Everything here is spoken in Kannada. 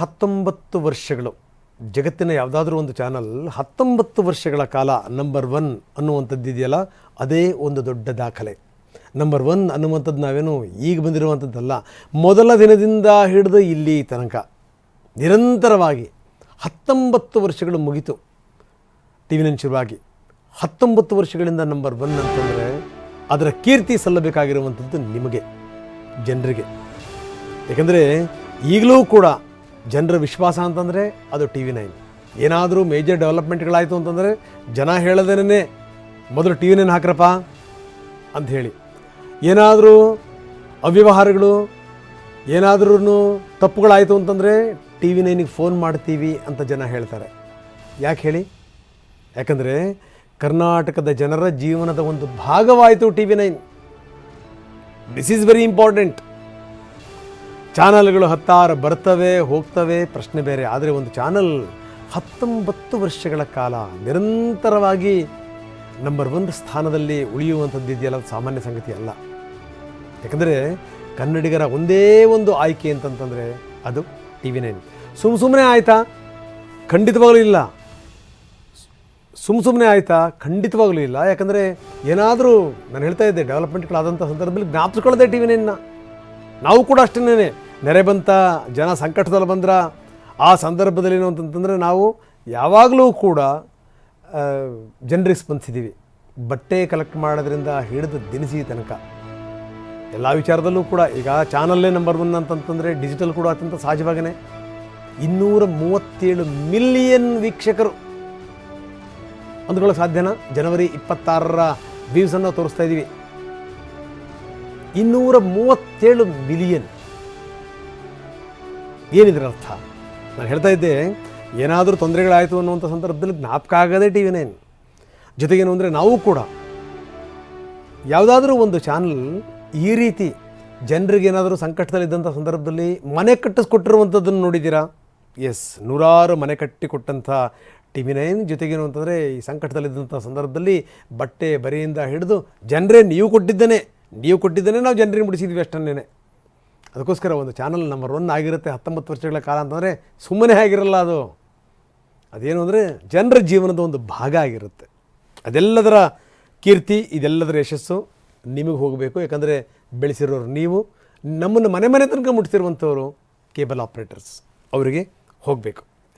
19 ವರ್ಷಗಳು ಜಗತ್ತಿನ ಯಾವುದಾದ್ರೂ ಒಂದು ಚಾನಲ್ 19 ವರ್ಷಗಳ ಕಾಲ ನಂಬರ್ 1 ಅನ್ನುವಂಥದ್ದು ಇದೆಯಲ್ಲ, ಅದೇ ಒಂದು ದೊಡ್ಡ ದಾಖಲೆ. ನಂಬರ್ 1 ಅನ್ನುವಂಥದ್ದು ನಾವೇನು ಈಗ ಬಂದಿರುವಂಥದ್ದಲ್ಲ, ಮೊದಲ ದಿನದಿಂದ ಹಿಡಿದು ಇಲ್ಲಿ ತನಕ ನಿರಂತರವಾಗಿ 19 ವರ್ಷಗಳು ಮುಗಿತು. ಟಿ ವಿ ನೈನ್ ಶುರುವಾಗಿ 19 ವರ್ಷಗಳಿಂದ ನಂಬರ್ 1 ಅಂತಂದರೆ ಅದರ ಕೀರ್ತಿ ಸಲ್ಲಬೇಕಾಗಿರುವಂಥದ್ದು ನಿಮಗೆ, ಜನರಿಗೆ. ಏಕೆಂದರೆ ಈಗಲೂ ಕೂಡ ಜನರ ವಿಶ್ವಾಸ ಅಂತಂದರೆ ಅದು ಟಿ ವಿ ನೈನ್. ಏನಾದರೂ ಮೇಜರ್ ಡೆವಲಪ್ಮೆಂಟ್ಗಳಾಯಿತು ಅಂತಂದರೆ ಜನ ಹೇಳದೇನೆ ಮೊದಲು ಟಿ ವಿ ನೈನ್ ಹಾಕ್ರಪ್ಪ ಅಂತ ಹೇಳಿ, ಏನಾದರೂ ಅವ್ಯವಹಾರಗಳು ಏನಾದ್ರೂ ತಪ್ಪುಗಳಾಯಿತು ಅಂತಂದರೆ ಟಿ ವಿ ನೈನಿಗೆ ಫೋನ್ ಮಾಡ್ತೀವಿ ಅಂತ ಜನ ಹೇಳ್ತಾರೆ. ಯಾಕೆ ಹೇಳಿ? ಯಾಕಂದರೆ ಕರ್ನಾಟಕದ ಜನರ ಜೀವನದ ಒಂದು ಭಾಗವಾಯಿತು T V nine. This is very important. ಚಾನಲ್ಗಳು 16 ಬರ್ತವೆ ಹೋಗ್ತವೆ, ಪ್ರಶ್ನೆ ಬೇರೆ. ಆದರೆ ಒಂದು ಚಾನಲ್ 19 ವರ್ಷಗಳ ಕಾಲ ನಿರಂತರವಾಗಿ ನಂಬರ್ 1 ಸ್ಥಾನದಲ್ಲಿ ಉಳಿಯುವಂಥದ್ದು ಇದೆಯಲ್ಲ, ಅದು ಸಾಮಾನ್ಯ ಸಂಗತಿ ಅಲ್ಲ. ಯಾಕಂದರೆ ಕನ್ನಡಿಗರ ಒಂದೇ ಒಂದು ಆಯ್ಕೆ ಅಂತಂತಂದರೆ ಅದು ಟಿ ವಿ ನೈನ್. ಸುಮ್ಮನೆ ಆಯಿತಾ? ಖಂಡಿತವಾಗಲೂ ಇಲ್ಲ. ಸುಮ್ಮನೆ ಆಯಿತಾ? ಖಂಡಿತವಾಗಲೂ ಇಲ್ಲ. ಯಾಕಂದರೆ ಏನಾದರೂ ನಾನು ಹೇಳ್ತಾ ಇದ್ದೆ, ಡೆವಲಪ್ಮೆಂಟ್ಗಳಾದಂಥ ಸಂದರ್ಭದಲ್ಲಿ ಜ್ಞಾಪಿಸ್ಕೊಳ್ಳೋದೇ ಟಿ ವಿ ನೈನ್ನ. ನಾವು ಕೂಡ ಅಷ್ಟೇ, ನೆರೆ ಬಂತ ಜನ ಸಂಕಟದಲ್ಲಿ ಬಂದ್ರೆ ಆ ಸಂದರ್ಭದಲ್ಲಿ ಏನು ಅಂತಂತಂದರೆ ನಾವು ಯಾವಾಗಲೂ ಕೂಡ ಜನರಿಗೆ ಸ್ಪಂದಿಸಿದ್ದೀವಿ. ಬಟ್ಟೆ ಕಲೆಕ್ಟ್ ಮಾಡೋದ್ರಿಂದ ಹಿಡಿದು ದಿನಸಿ ತನಕ ಎಲ್ಲ ವಿಚಾರದಲ್ಲೂ ಕೂಡ. ಈಗ ಚಾನಲ್ಲೇ ನಂಬರ್ 1 ಅಂತಂತಂದರೆ ಡಿಜಿಟಲ್ ಕೂಡ ಅತ್ಯಂತ ಸಹಜವಾಗೇ 237 ಮಿಲಿಯನ್ ವೀಕ್ಷಕರು ಅಂದ್ಕೊಳ್ಳೋಕೆ ಸಾಧ್ಯನಾ? ಜನವರಿ 26ರ ವ್ಯೂಸನ್ನು ತೋರಿಸ್ತಾ ಇದ್ದೀವಿ. 237 ಮಿಲಿಯನ್. ಏನಿದ್ರ ಅರ್ಥ? ನಾನು ಹೇಳ್ತಾ ಇದ್ದೆ, ಏನಾದರೂ ತೊಂದರೆಗಳಾಯಿತು ಅನ್ನುವಂಥ ಸಂದರ್ಭದಲ್ಲಿ ಜ್ಞಾಪಕ ಆಗೋದೇ ಟಿ ವಿ ನೈನ್. ಜೊತೆಗೇನು ಅಂದರೆ ನಾವು ಕೂಡ ಯಾವುದಾದ್ರೂ ಒಂದು ಚಾನಲ್ ಈ ರೀತಿ ಜನರಿಗೆ ಏನಾದರೂ ಸಂಕಟದಲ್ಲಿದ್ದಂಥ ಸಂದರ್ಭದಲ್ಲಿ ಮನೆ ಕಟ್ಟಿಸ್ಕೊಟ್ಟಿರುವಂಥದ್ದನ್ನು ನೋಡಿದ್ದೀರಾ? ಎಸ್, 100 ಮನೆ ಕಟ್ಟಿಕೊಟ್ಟಂಥ ಟಿ ವಿ ನೈನ್. ಜೊತೆಗೇನು ಅಂತಂದರೆ ಈ ಸಂಕಟದಲ್ಲಿದ್ದಂಥ ಸಂದರ್ಭದಲ್ಲಿ ಬಟ್ಟೆ ಬರೆಯಿಂದ ಹಿಡಿದು ಜನರೇ ನೀವು ಕೊಟ್ಟಿದ್ದೇನೆ ನಾವು ಜನರಿಗೆ ಮುಡಿಸಿದ್ವಿ ಅಷ್ಟನ್ನೇ. ಅದಕ್ಕೋಸ್ಕರ ಒಂದು ಚಾನಲ್ ನಂಬರ್ 1 ಆಗಿರುತ್ತೆ 19 ವರ್ಷಗಳ ಕಾಲ ಅಂತಂದರೆ ಸುಮ್ಮನೆ ಆಗಿರಲ್ಲ. ಅದೇನು ಅಂದರೆ ಜನರ ಜೀವನದ ಒಂದು ಭಾಗ ಆಗಿರುತ್ತೆ. ಅದೆಲ್ಲದರ ಕೀರ್ತಿ, ಇದೆಲ್ಲದರ ಯಶಸ್ಸು ನಿಮಗೆ ಹೋಗಬೇಕು. ಯಾಕಂದರೆ ಬೆಳೆಸಿರೋರು ನೀವು, ನಮ್ಮನ್ನು ಮನೆ ತನಕ ಮುಟ್ಟಿಸಿರುವಂಥವರು ಕೇಬಲ್ ಆಪ್ರೇಟರ್ಸ್, ಅವರಿಗೆ ಹೋಗಬೇಕು.